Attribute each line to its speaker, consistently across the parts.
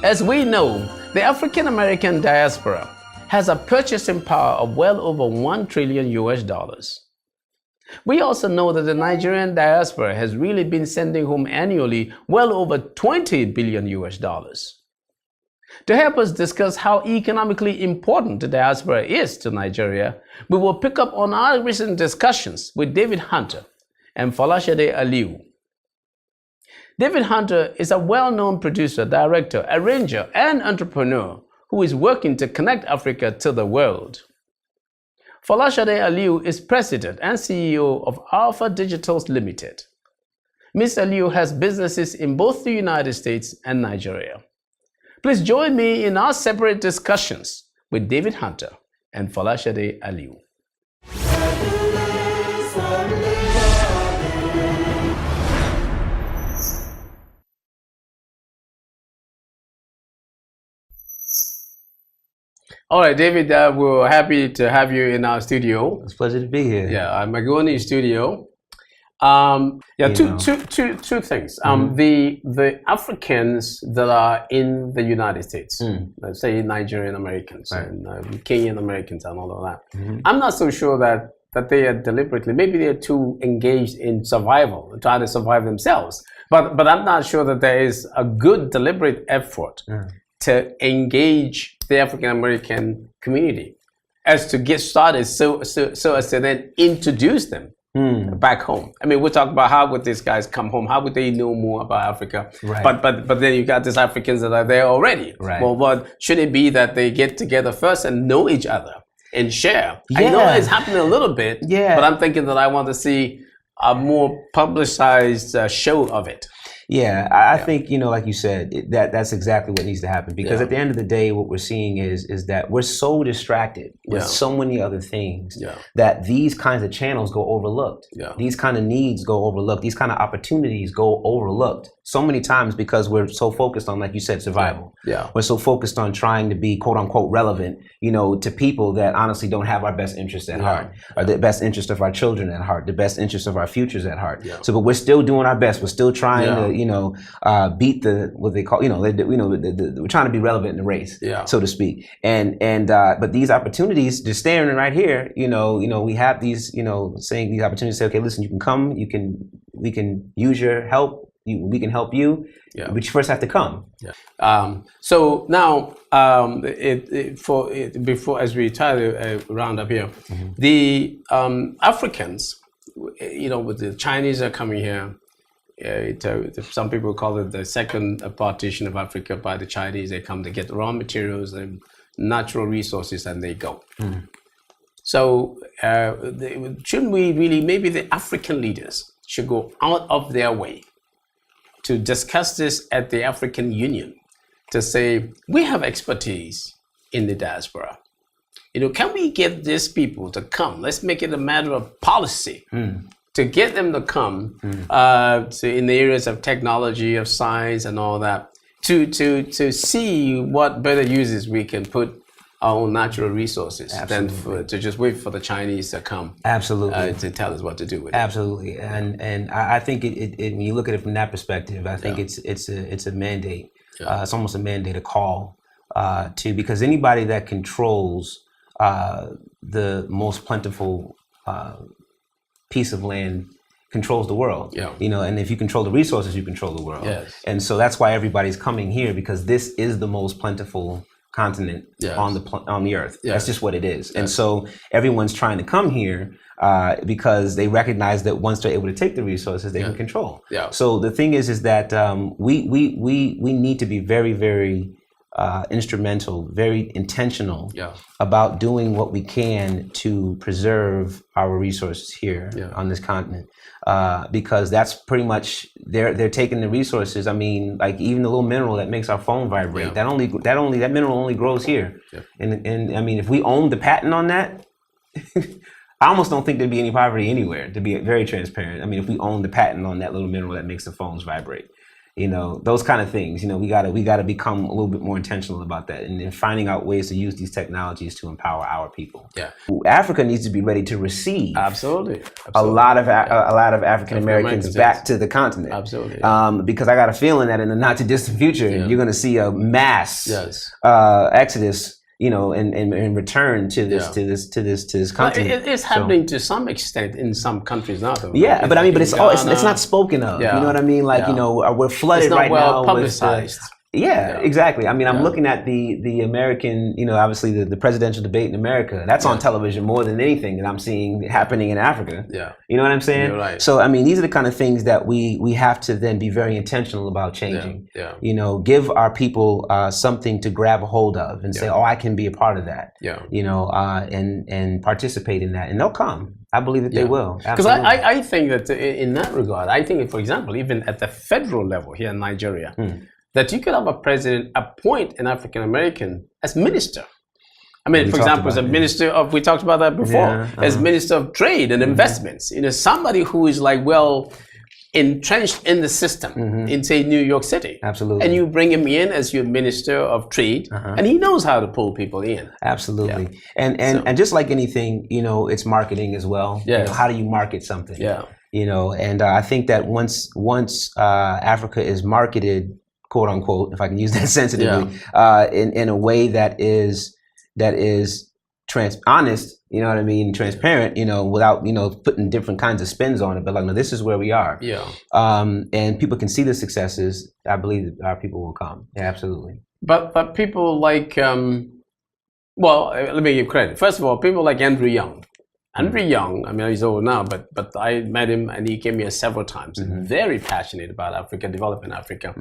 Speaker 1: As we know, the African American diaspora has a purchasing power of well over $1 trillion US. We also know that the Nigerian diaspora has really been sending home annually well over $20 billion US. To help us discuss how economically important the diaspora is to Nigeria, we will pick up on our recent discussions with David Hunter and Folashade Aliu. David Hunter is a well-known producer, director, arranger, and entrepreneur who is working to connect Africa to the world. Folashade Aliu is president and CEO of Alpha Digitals Limited. Ms. Aliu has businesses in both the United States and Nigeria. Please join me in our separate discussions with David Hunter and Folashade Aliu. All right, David, we're happy to have you in our studio.
Speaker 2: It's a pleasure to be here.
Speaker 1: Yeah, I'm going in studio. Two things. The Africans that are in the United States, let's say Nigerian Americans and Kenyan Americans and all of that. I'm not so sure that they are deliberately, maybe they're too engaged in survival, trying to survive themselves. But I'm not sure that there is a good deliberate effort to engage the African American community as to get started, so as to then introduce them back home. I mean, we'll talk about how would these guys come home, how would they know more about Africa, but then you got these Africans that are there already. Well, what should it be that they get together first and know each other and share? I know it's happening a little bit, but I'm thinking that I want to see a more publicized show of it.
Speaker 2: Yeah, I think, like you said, that's exactly what needs to happen, because at the end of the day, what we're seeing is that we're so distracted with so many other things that these kinds of channels go overlooked. These kind of needs go overlooked. These kind of opportunities go overlooked so many times because we're so focused on, like you said, survival. We're so focused on trying to be quote unquote relevant, to people that honestly don't have our best interests at heart, or the best interest of our children at heart, the best interest of our futures at heart. So, but we're still doing our best. We're still trying to, beat what they call, we're trying to be relevant in the race, so to speak. But these opportunities, just staring right here, we have these, saying these opportunities. Say, okay, listen, you can come, we can use your help. We can help you, but you first have to come.
Speaker 1: So now, before as we try to round up here, the Africans, with the Chinese are coming here. Some people call it the second partition of Africa by the Chinese. They come to get raw materials and natural resources, and they go. So shouldn't we really, maybe the African leaders should go out of their way to discuss this at the African Union, to say, we have expertise in the diaspora. Can we get these people to come? Let's make it a matter of policy to get them to come in the areas of technology, of science and all that, to see what better uses we can put our own natural resources than to just wait for the Chinese to come to tell us what to do with it.
Speaker 2: Absolutely. And I think when you look at it from that perspective, I think it's a mandate. It's almost a mandate, a call because anybody that controls the most plentiful piece of land controls the world. And if you control the resources, you control the world. And so that's why everybody's coming here, because this is the most plentiful continent on the earth. That's just what it is. And so everyone's trying to come here because they recognize that once they're able to take the resources, they can control. So the thing is that we need to be very, very instrumental, very intentional about doing what we can to preserve our resources here on this continent, because that's pretty much they're taking the resources. I mean, like even the little mineral that makes our phone vibrate, that mineral only grows here, and I mean, if we own the patent on that, I almost don't think there'd be any poverty anywhere, to be very transparent. I mean, if we own the patent on that little mineral that makes the phones vibrate. You know, those kind of things. You know, we gotta become a little bit more intentional about that, and finding out ways to use these technologies to empower our people.
Speaker 1: Yeah,
Speaker 2: Africa needs to be ready to receive
Speaker 1: absolutely.
Speaker 2: a lot of African Americans back to the continent.
Speaker 1: Absolutely,
Speaker 2: because I got a feeling that in the not too distant future, you're going to see a mass exodus. You know, and return to this continent.
Speaker 1: It's happening to some extent in some countries now. Though,
Speaker 2: yeah,
Speaker 1: right?
Speaker 2: but I mean, but it's not spoken of. You know what I mean? Like, you know, we're flooded right now.
Speaker 1: Publicized.
Speaker 2: Yeah, exactly. I mean, I'm looking at the American, you know, obviously the presidential debate in America. That's on television more than anything that I'm seeing happening in Africa.
Speaker 1: Yeah.
Speaker 2: You know what I'm saying?
Speaker 1: You're right.
Speaker 2: So, I mean, these are the kind of things that we have to then be very intentional about changing.
Speaker 1: Yeah.
Speaker 2: You know, give our people something to grab a hold of and say, oh, I can be a part of that. Yeah. You know, and participate in that. And they'll come. I believe that they will.
Speaker 1: Because I think that in that regard, I think, for example, even at the federal level here in Nigeria, that you could have a president appoint an African American as minister. I mean, for example, as a minister of, we talked about that before, as minister of trade and investments. You know, somebody who is like well entrenched in the system in, say, New York City.
Speaker 2: Absolutely.
Speaker 1: And you bring him in as your minister of trade, and he knows how to pull people in.
Speaker 2: Absolutely. And just like anything, you know, it's marketing as well.
Speaker 1: Yes.
Speaker 2: You know, how do you market something?
Speaker 1: Yeah.
Speaker 2: You know, and I think that once Africa is marketed, quote unquote, if I can use that sensitively, in a way that is honest, you know what I mean, transparent, you know, without, you know, putting different kinds of spins on it, but like, no, this is where we are.
Speaker 1: Yeah.
Speaker 2: And people can see the successes. I believe that our people will come. Yeah, absolutely.
Speaker 1: But people like, well, let me give credit. First of all, people like Andrew Young. Andrew Young, I mean, he's old now, but I met him and he came here several times. Very passionate about Africa, developing Africa.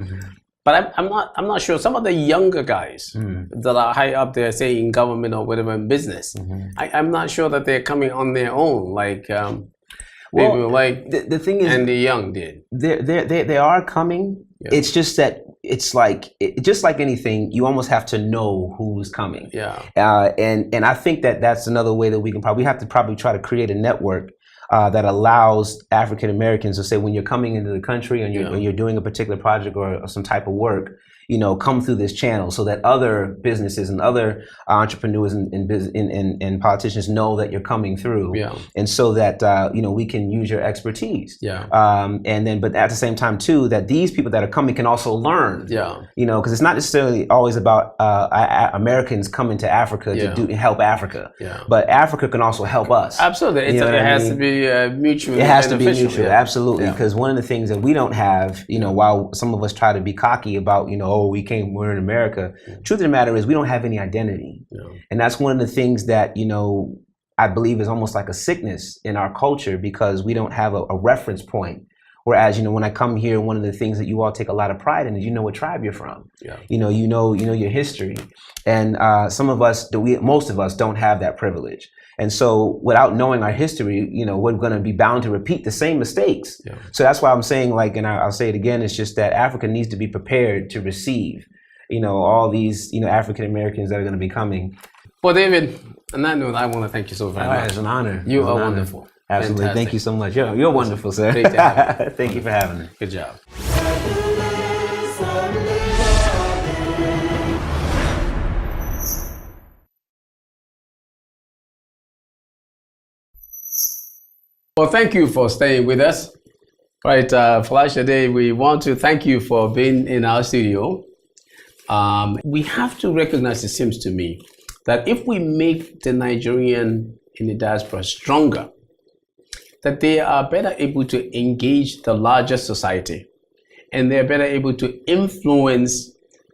Speaker 1: But I'm not sure. Some of the younger guys that are high up there, say in government or whatever in business, I'm not sure that they're coming on their own like people like
Speaker 2: the thing is,
Speaker 1: Andy Young did.
Speaker 2: They are coming. Yeah. It's just that it's like just like anything, you almost have to know who's coming. Yeah. And I think that's another way that we have to try to create a network that allows African Americans to say, when you're coming into the country and you're doing a particular project or some type of work, you know, come through this channel so that other businesses and other entrepreneurs and politicians know that you're coming through. Yeah. And so that, you know, we can use your expertise. Yeah. And then, but at the same time too, that these people that are coming can also learn. Yeah. You know, because it's not necessarily always about Americans coming to Africa to help Africa. Yeah. But Africa can also help us.
Speaker 1: Absolutely. It has to be mutual.
Speaker 2: It has to be mutual. Yeah. Absolutely. Because one of the things that we don't have, you know, while some of us try to be cocky about, you know, we're in America. Truth of the matter is we don't have any identity. Yeah. And that's one of the things that, you know, I believe is almost like a sickness in our culture, because we don't have a reference point. Whereas, you know, when I come here, one of the things that you all take a lot of pride in is, you know, what tribe you're from. Yeah. You know your history. And most of us don't have that privilege. And so without knowing our history, you know, we're going to be bound to repeat the same mistakes. Yeah. So that's why I'm saying, like, and I'll say it again, it's just that Africa needs to be prepared to receive, you know, all these, you know, African Americans that are going to be coming.
Speaker 1: Well, David, on that note, I want to thank you so very much.
Speaker 2: It's an honor.
Speaker 1: You are wonderful.
Speaker 2: Absolutely. Fantastic. Thank you so much. You're wonderful, sir.
Speaker 1: Great to have you.
Speaker 2: Thank you for having me.
Speaker 1: Good job. Well, thank you for staying with us. Right, Falasha, we want to thank you for being in our studio. We have to recognize, it seems to me, that if we make the Nigerian in the diaspora stronger, that they are better able to engage the larger society, and they're better able to influence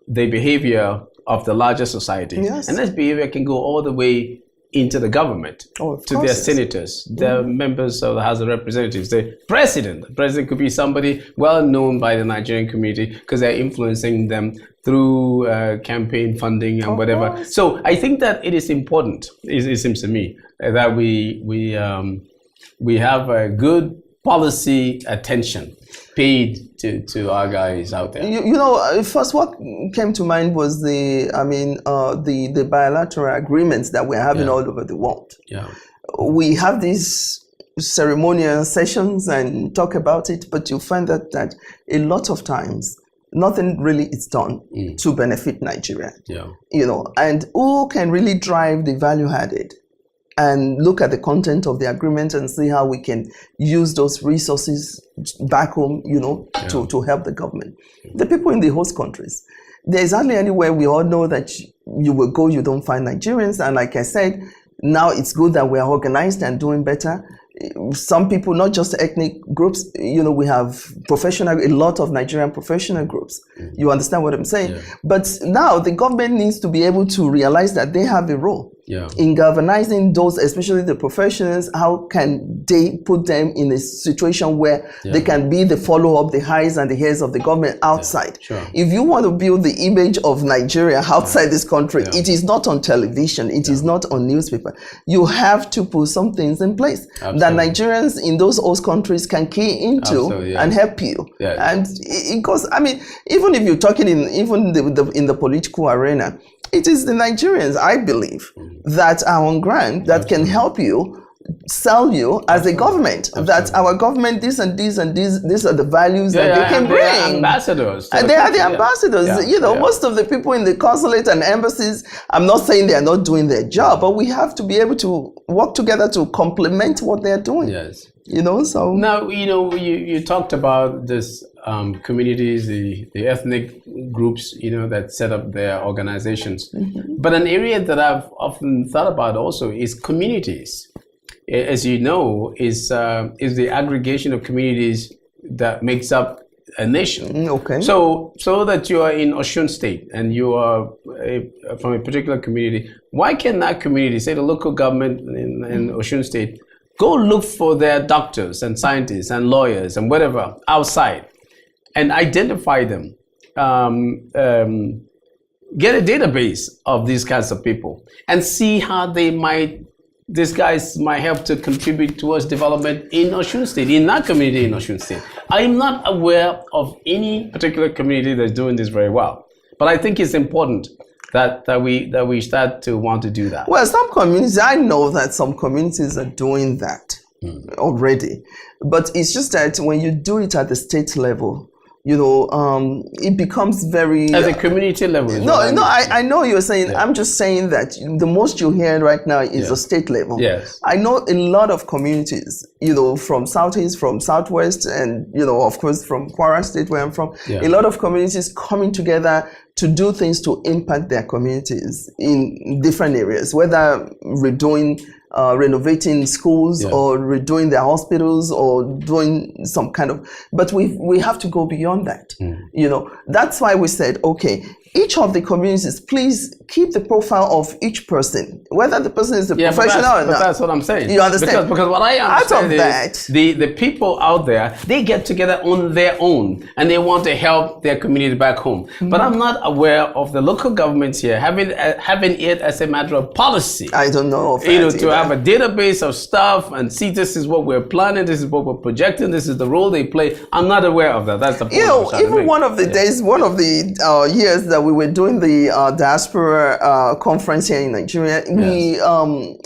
Speaker 1: the behavior of the larger society. Yes. And this behavior can go all the way into the government, to their senators, the members of the House of Representatives, the president. The president could be somebody well known by the Nigerian community because they're influencing them through campaign funding and whatever. So I think that it is important, it seems to me, that we have a good policy attention paid to our guys out there.
Speaker 3: You know, first what came to mind was the bilateral agreements that we're having all over the world. Yeah. We have these ceremonial sessions and talk about it, but you find that a lot of times nothing really is done to benefit Nigeria.
Speaker 1: Yeah.
Speaker 3: You know, and who can really drive the value added and look at the content of the agreement and see how we can use those resources back home, you know, to help the government. The people in the host countries, there's hardly anywhere we all know that you will go, you don't find Nigerians. And like I said, now it's good that we're organized and doing better. Some people, not just ethnic groups, you know, we have a lot of Nigerian professional groups. You understand what I'm saying? Yeah. But now the government needs to be able to realize that they have a role in galvanizing those, especially the professionals. How can they put them in a situation where they can be the follow-up, the eyes and the ears of the government outside? Yeah. Sure. If you want to build the image of Nigeria outside this country, it is not on television, it is not on newspaper. You have to put some things in place that Nigerians in those host countries can key into and help you. Yeah. And because, I mean, even if you're talking in the political arena, it is the Nigerians, I believe, that are on ground that can help you, sell you as a government. That our government, this and this and these are the values that they can bring. They are
Speaker 1: ambassadors.
Speaker 3: And they are the ambassadors. You know, most of the people in the consulate and embassies, I'm not saying they are not doing their job, but we have to be able to work together to complement what they are doing. Yes. You know, so
Speaker 1: now, you know, you talked about this communities, the ethnic groups, you know, that set up their organizations. But an area that I've often thought about also is communities. As you know, is the aggregation of communities that makes up a nation.
Speaker 3: Okay.
Speaker 1: So that you are in Osun State and you are from a particular community, why can that community, say the local government in Osun State, go look for their doctors and scientists and lawyers and whatever outside and identify them, get a database of these kinds of people and see how these guys might help to contribute towards development in Osun State, in that community in Osun State. I'm not aware of any particular community that's doing this very well, but I think it's important that we start to want to do that.
Speaker 3: Well, some communities, I know that some communities are doing that already, but it's just that when you do it at the state level, you know, it becomes very...
Speaker 1: At the community level.
Speaker 3: I know you're saying, I'm just saying that the most you hear right now is the state level.
Speaker 1: Yes.
Speaker 3: I know a lot of communities, you know, from Southeast, from Southwest, and, you know, of course, from Kwara State, where I'm from, a lot of communities coming together to do things to impact their communities in different areas, whether redoing renovating schools or redoing their hospitals or doing some kind of, but we have to go beyond that. You know, that's why we said, okay, each of the communities, please keep the profile of each person, whether the person is a professional or not.
Speaker 1: That's what I'm saying.
Speaker 3: You understand?
Speaker 1: Because what I understand is the people out there, they get together on their own and they want to help their community back home. But I'm not aware of the local governments here having it as a matter of policy.
Speaker 3: I don't know of
Speaker 1: that to have a database of stuff and see, this is what we're planning, this is what we're projecting, this is the role they play. I'm not aware of that. That's the point.
Speaker 3: You know, even one of the days, one of the years that we were doing the diaspora conference here in Nigeria,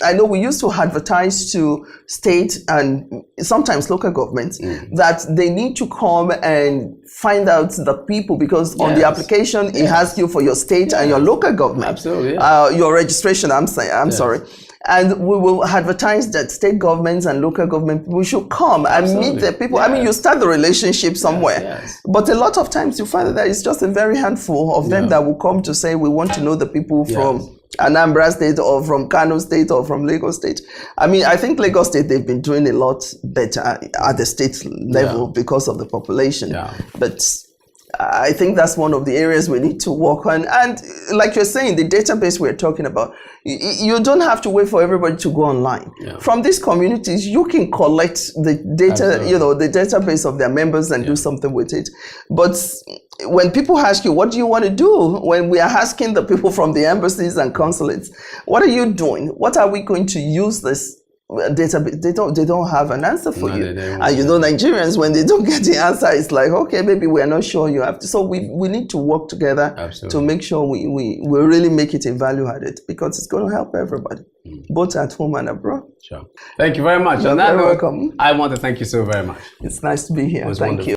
Speaker 3: I know we used to advertise to state and sometimes local governments that they need to come and find out the people, because on the application it asks you for your state and your local government.
Speaker 1: Absolutely.
Speaker 3: Your registration, I'm sorry. And we will advertise that state governments and local government people should come and meet the people. I mean, you start the relationship somewhere. But a lot of times you find that it's just a very handful of them that will come to say, we want to know the people from Anambra State or from Kano State or from Lagos State. I mean, I think Lagos State, they've been doing a lot better at the state level because of the population. But I think that's one of the areas we need to work on. And like you're saying, the database we're talking about, you don't have to wait for everybody to go online. From these communities, you can collect the data, you know, the database of their members and do something with it. But when people ask you, what do you want to do? When we are asking the people from the embassies and consulates, what are you doing? What are we going to use this database? They don't have an answer for you. And you know, Nigerians, when they don't get the answer, it's like, okay, maybe we're not sure you have to. So we need to work together to make sure we really make it a value added, because it's going to help everybody, both at home and abroad.
Speaker 1: Sure. Thank you very much.
Speaker 3: You're very welcome.
Speaker 1: I want to thank you so very much.
Speaker 3: It's nice to be here. Thank you.